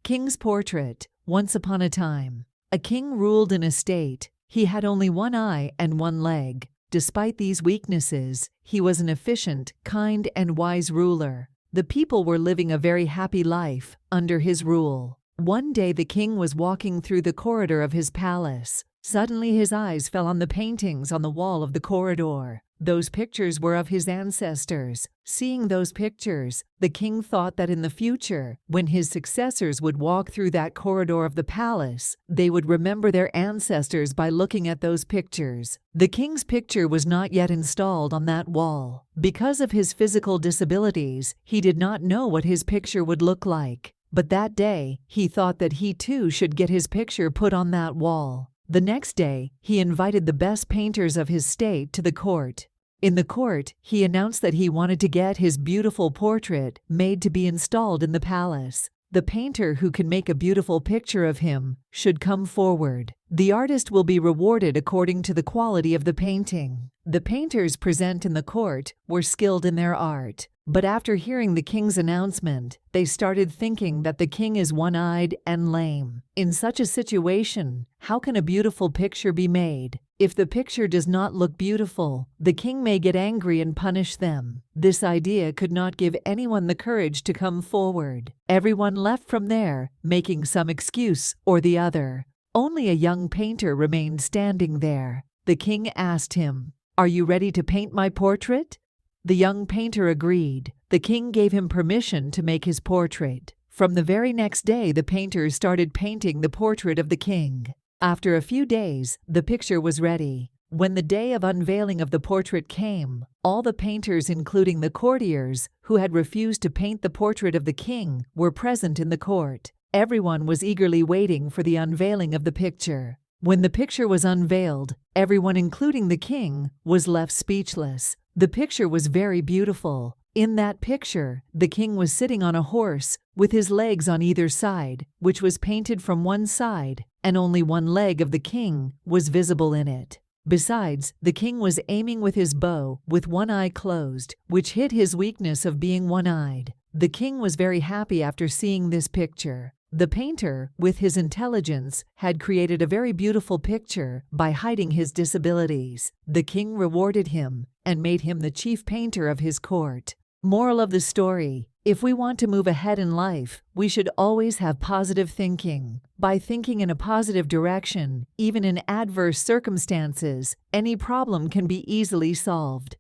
King's portrait. Once upon a time, a king ruled in a state. He had only one eye and one leg. Despite these weaknesses, he was an efficient, kind, and wise ruler. The people were living a very happy life under his rule. One day the king was walking through the corridor of his palace. Suddenly his eyes fell on the paintings on the wall of the corridor. Those pictures were of his ancestors. Seeing those pictures, the king thought that in the future, when his successors would walk through that corridor of the palace, they would remember their ancestors by looking at those pictures. The king's picture was not yet installed on that wall. Because of his physical disabilities, he did not know what his picture would look like. But that day, he thought that he too should get his picture put on that wall. The next day, he invited the best painters of his state to the court. In the court, he announced that he wanted to get his beautiful portrait made to be installed in the palace. The painter who can make a beautiful picture of him should come forward. The artist will be rewarded according to the quality of the painting. The painters present in the court were skilled in their art. But after hearing the king's announcement, they started thinking that the king is one-eyed and lame. In such a situation, how can a beautiful picture be made? If the picture does not look beautiful, the king may get angry and punish them. This idea could not give anyone the courage to come forward. Everyone left from there, making some excuse or the other. Only a young painter remained standing there. The king asked him, "Are you ready to paint my portrait?" The young painter agreed. The king gave him permission to make his portrait. From the very next day, the painters started painting the portrait of the king. After a few days, the picture was ready. When the day of unveiling of the portrait came, all the painters, including the courtiers who had refused to paint the portrait of the king, were present in the court. Everyone was eagerly waiting for the unveiling of the picture. When the picture was unveiled, everyone, including the king, was left speechless. The picture was very beautiful. In that picture, the king was sitting on a horse with his legs on either side, which was painted from one side, and only one leg of the king was visible in it. Besides, the king was aiming with his bow with one eye closed, which hid his weakness of being one-eyed. The king was very happy after seeing this picture. The painter, with his intelligence, had created a very beautiful picture by hiding his disabilities. The king rewarded him and made him the chief painter of his court. Moral of the story: if we want to move ahead in life, we should always have positive thinking. By thinking in a positive direction, even in adverse circumstances, any problem can be easily solved.